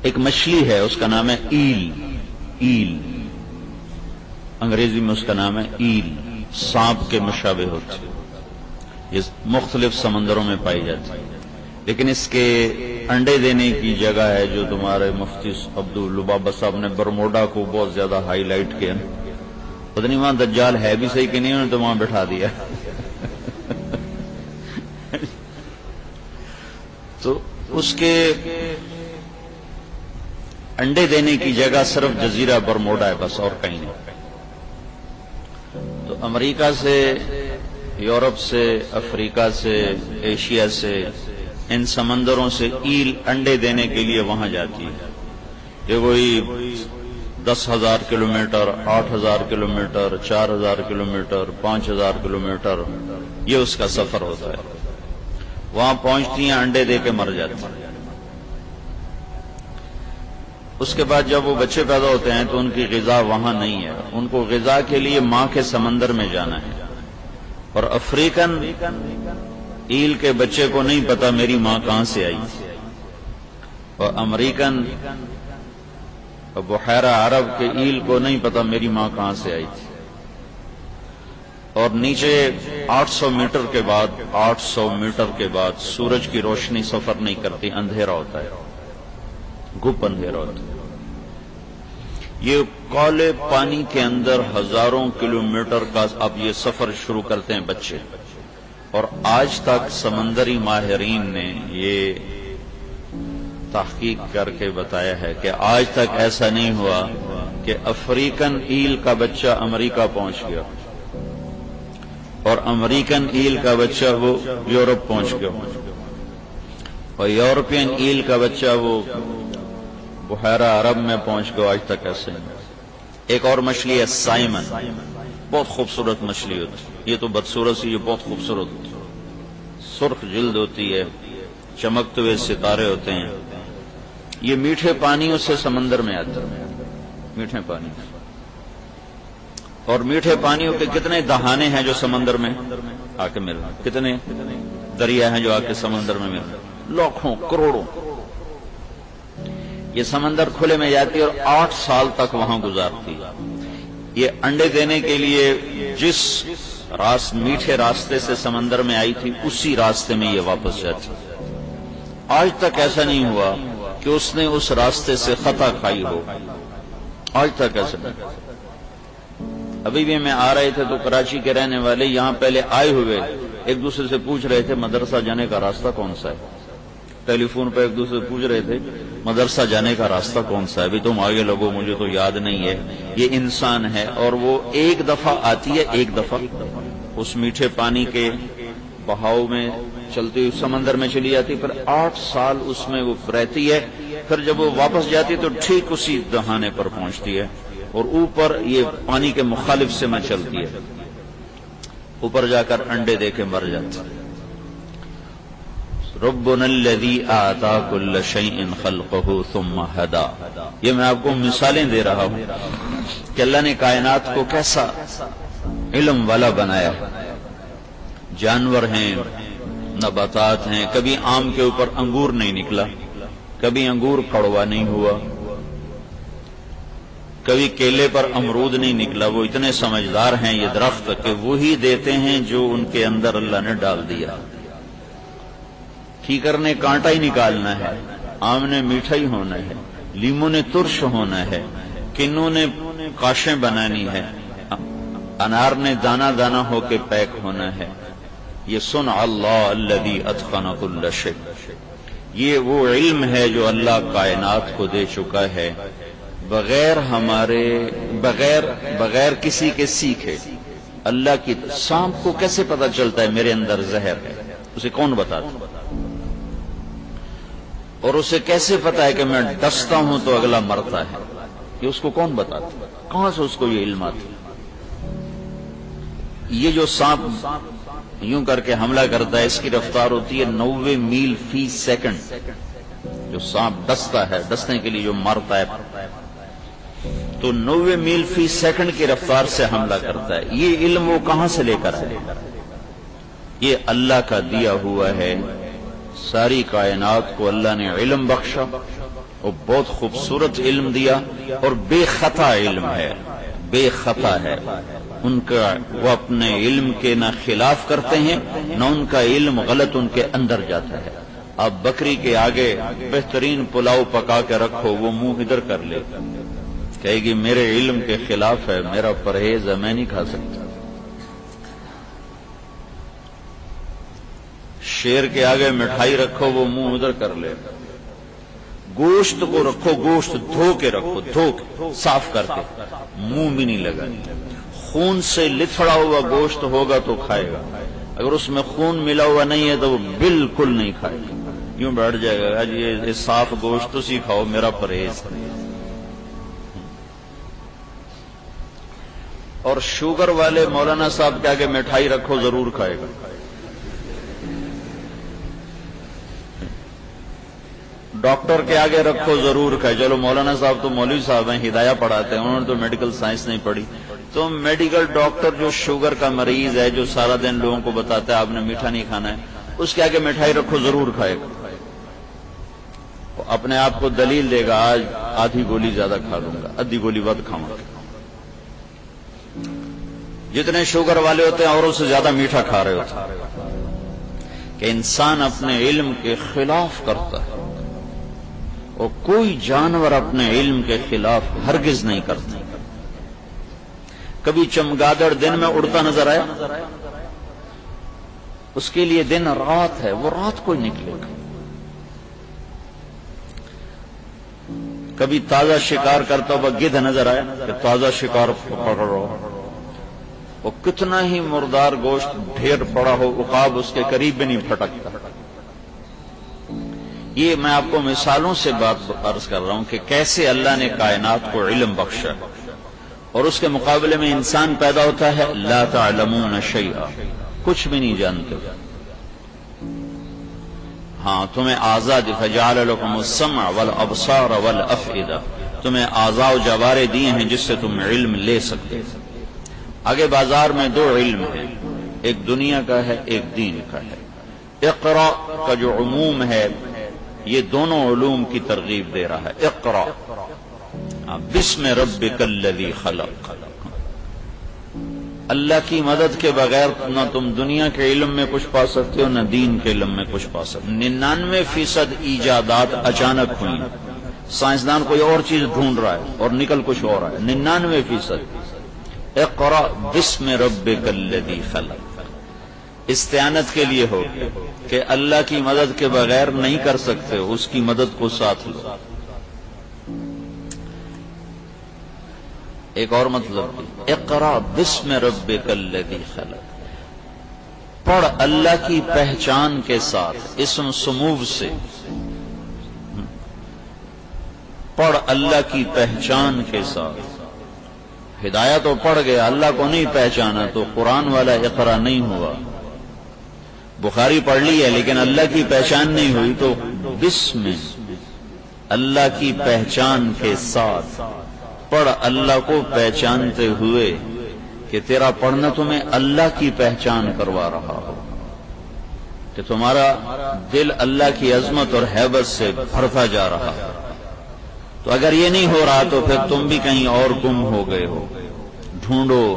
ایک مچھلی ہے، اس کا نام ہے ایل. ایل انگریزی میں اس کا نام ہے ایل. سانپ کے مشابہ ہوتی ہے، یہ مختلف سمندروں میں پائی جاتی ہے، لیکن اس کے انڈے دینے کی جگہ ہے جو تمہارے مفتی عبداللبابہ صاحب نے برموڈا کو بہت زیادہ ہائی لائٹ کیا. پتہ نہیں وہاں دجال ہے بھی صحیح کہ نہیں، انہوں نے تو وہاں بٹھا دیا. تو اس کے انڈے دینے کی جگہ صرف جزیرہ برموڈا ہے بس، اور کہیں نہیں. تو امریکہ سے، یورپ سے، افریقہ سے، ایشیا سے، ان سمندروں سے ایل انڈے دینے کے لیے وہاں جاتی ہے. یہ کوئی 10,000 کلومیٹر، 8,000 کلومیٹر، 4,000 کلومیٹر، 5,000 کلومیٹر، یہ اس کا سفر ہوتا ہے. وہاں پہنچتی ہیں، انڈے دے کے مر جاتی ہیں. اس کے بعد جب وہ بچے پیدا ہوتے ہیں تو ان کی غذا وہاں نہیں ہے، ان کو غذا کے لیے ماں کے سمندر میں جانا ہے. اور افریقن ایل کے بچے کو نہیں پتا میری ماں کہاں سے آئی، اور امریکن بحیرہ عرب کے ایل کو نہیں پتا میری ماں کہاں سے آئی تھی. اور نیچے 800 میٹر کے بعد سورج کی روشنی سفر نہیں کرتی، اندھیرا ہوتا ہے، گپ اندھیرا ہوتا ہے. یہ کالے پانی کے اندر ہزاروں کلومیٹر کا اب یہ سفر شروع کرتے ہیں بچے. اور آج تک سمندری ماہرین نے یہ تحقیق کر کے بتایا ہے کہ آج تک ایسا نہیں ہوا کہ افریقن ایل کا بچہ امریکہ پہنچ گیا اور امریکن ایل کا بچہ وہ یورپ پہنچ گیا اور یورپین ایل کا بچہ وہ بحیرہ عرب میں پہنچ گیا. آج تک ایسے نہیں. ایک اور مچھلی ہے سائمن، بہت خوبصورت مچھلی ہوتی ہے. یہ تو بدصورت سی، یہ بہت خوبصورت ہوتی ہے، سرخ جلد ہوتی ہے، چمکتے ہوئے ستارے ہوتے ہیں. یہ میٹھے پانیوں سے سمندر میں آتا ہے، میٹھے پانی. اور میٹھے پانیوں کے کتنے دہانے ہیں جو سمندر میں آ کے مل رہے ہیں، کتنے دریا ہیں جو آ کے سمندر میں مل رہے ہیں، لاکھوں کروڑوں. یہ سمندر کھلے میں جاتی ہے اور 8 سال تک وہاں گزارتی ہے. یہ انڈے دینے کے لیے جس میٹھے راستے سے سمندر میں آئی تھی اسی راستے میں یہ واپس جاتی. آج تک ایسا نہیں ہوا کہ اس نے اس راستے سے خطا کھائی ہو، آج تک ایسا نہیں. ابھی بھی میں آ رہے تھے تو کراچی کے رہنے والے یہاں پہلے آئے ہوئے ایک دوسرے سے پوچھ رہے تھے مدرسہ جانے کا راستہ کون سا ہے. ٹیلی فون پہ ایک دوسرے سے پوچھ رہے تھے مدرسہ جانے کا راستہ کون سا ہے. ابھی تم آگے لگو، مجھے تو یاد نہیں ہے. یہ انسان ہے اور وہ ایک دفعہ آتی ہے، ایک دفعہ اس میٹھے پانی کے بہاؤ میں چلتی ہوئی سمندر میں چلی جاتی، پھر 8 سال اس میں وہ رہتی ہے. پھر جب وہ واپس جاتی تو ٹھیک اسی دہانے پر پہنچتی ہے اور اوپر یہ پانی کے مخالف سے میں چلتی ہے، اوپر جا کر انڈے دے کے مر جاتی ہے. ربنا الذی اعطى كل شیء خلقه ثم هدى. یہ میں آپ کو مثالیں دے رہا ہوں کہ اللہ نے کائنات کو کیسا علم والا بنایا. جانور ہیں، نباتات ہیں. کبھی آم کے اوپر انگور نہیں نکلا، کبھی انگور کڑوا نہیں ہوا، کبھی کیلے پر امرود نہیں نکلا. وہ اتنے سمجھدار ہیں یہ درخت کہ وہی دیتے ہیں جو ان کے اندر اللہ نے ڈال دیا. کیکر نے کانٹا ہی نکالنا ہے، آم نے میٹھا ہی ہونا ہے، لیمو نے ترش ہونا ہے، کنو نے کاشیں بنانی ہے، انار نے دانا دانا ہو کے پیک ہونا ہے. یہ صنع اللہ الذی اتقن کل شیء. یہ وہ علم ہے جو اللہ کائنات کو دے چکا ہے بغیر کسی کے سیکھے. اللہ کی سانپ کو کیسے پتا چلتا ہے میرے اندر زہر ہے؟ اسے کون بتاتا؟ اور اسے کیسے پتا ہے کہ میں ڈستا ہوں تو اگلا مرتا ہے؟ یہ اس کو کون بتاتا؟ کہاں سے اس کو یہ علم آتا؟ یہ جو سانپ یوں کر کے حملہ کرتا ہے اس کی رفتار ہوتی ہے 90 میل فی سیکنڈ. جو سانپ ڈستا ہے، ڈسنے کے لیے جو مرتا ہے تو 90 میل فی سیکنڈ کی رفتار سے حملہ کرتا ہے. یہ علم وہ کہاں سے لے کر آئے؟ یہ اللہ کا دیا ہوا ہے. ساری کائنات کو اللہ نے علم بخشا وہ بہت خوبصورت علم دیا اور بے خطا علم ہے، بے خطا ہے ان کا، وہ اپنے علم کے نہ خلاف کرتے ہیں نہ ان کا علم غلط ان کے اندر جاتا ہے۔ آپ بکری کے آگے بہترین پلاؤ پکا کے رکھو، وہ منہ ادھر کر لے، کہے گی میرے علم کے خلاف ہے، میرا پرہیز ہے، میں نہیں کھا سکتا۔ شیر کے آگے مٹھائی رکھو، وہ منہ ادھر کر لے۔ گوشت کو رکھو، گوشت دھو کے رکھو، دھو کے صاف کر کے، منہ بھی نہیں لگا۔ خون سے لتھڑا ہوا گوشت ہوگا تو کھائے گا، اگر اس میں خون ملا ہوا نہیں ہے تو وہ بالکل نہیں کھائے گا، یوں بیٹھ جائے گا جی یہ صاف گوشت تو کھاؤ، میرا پرہیز۔ اور شوگر والے مولانا صاحب کے آگے مٹھائی رکھو، ضرور کھائے گا۔ ڈاکٹر کے آگے رکھو، ضرور کھائے۔ چلو مولانا صاحب تو مولوی صاحب ہیں، ہدایہ پڑھاتے ہیں، انہوں نے تو میڈیکل سائنس نہیں پڑھی، تو میڈیکل ڈاکٹر جو شوگر کا مریض ہے، جو سارا دن لوگوں کو بتاتا ہے آپ نے میٹھا نہیں کھانا ہے، اس کے آگے مٹھائی رکھو، ضرور کھائے گا۔ اپنے آپ کو دلیل دے گا، آج آدھی گولی زیادہ کھا لوں گا، آدھی گولی ود کھاؤں گا۔ جتنے شوگر والے ہوتے ہیں اوروں سے زیادہ میٹھا کھا رہے ہوتے ہیں، کہ انسان اپنے علم کے خلاف کرتا ہے، اور کوئی جانور اپنے علم کے خلاف ہرگز نہیں کرتا۔ کبھی چمگادڑ دن میں اڑتا نظر آیا؟ اس کے لیے دن رات ہے، وہ رات کو نکلے گا۔ کبھی تازہ شکار کرتا ہوا گدھ نظر آیا کہ تازہ شکار پکڑ رہا ہو، وہ کتنا ہی مردار گوشت ڈھیر پڑا ہو، عقاب اس کے قریب بھی نہیں پھٹکتا۔ یہ میں آپ کو مثالوں سے بات عرض کر رہا ہوں کہ کیسے اللہ نے کائنات کو علم بخشا، اور اس کے مقابلے میں انسان پیدا ہوتا ہے لا تعلمون شیئا، کچھ بھی نہیں جانتے۔ ہاں تمہیں اعضاء فجعل لکم السمع والابصار والافئدہ، تمہیں اعضاء و جوارے دیے ہیں جس سے تم علم لے سکتے۔ آگے بازار میں دو علم ہیں، ایک دنیا کا ہے، ایک دین کا ہے۔ اقرا کا جو عموم ہے یہ دونوں علوم کی ترغیب دے رہا ہے۔ اقرا بسم ربک الذی خلق، اللہ کی مدد کے بغیر نہ تم دنیا کے علم میں کچھ پا سکتے ہو نہ دین کے علم میں کچھ پا سکتے۔ 99% ایجادات اچانک ہوئی، سائنسدان کوئی اور چیز ڈھونڈ رہا ہے اور نکل کچھ اور ہے، 99%۔ اقرا بسم ربک الذی خلق، استعانت کے لیے ہو کہ اللہ کی مدد کے بغیر نہیں کر سکتے، اس کی مدد کو ساتھ لو۔ ایک اور مطلب اقرا بسم ربک الذی خلق، پڑھ اللہ کی پہچان کے ساتھ، اسم سمو سے پڑھ اللہ کی پہچان کے ساتھ۔ ہدایہ تو پڑھ گیا، اللہ کو نہیں پہچانا تو قرآن والا اقرا نہیں ہوا۔ بخاری پڑھ لی ہے لیکن اللہ کی پہچان نہیں ہوئی تو بسم اللہ کی پہچان کے ساتھ پڑھ، اللہ کو پہچانتے ہوئے کہ تیرا پڑھنا تمہیں اللہ کی پہچان کروا رہا ہو، کہ تمہارا دل اللہ کی عظمت اور ہیبت سے بھرتا جا رہا ہے۔ تو اگر یہ نہیں ہو رہا تو پھر تم بھی کہیں اور گم ہو گئے ہو، ڈھونڈو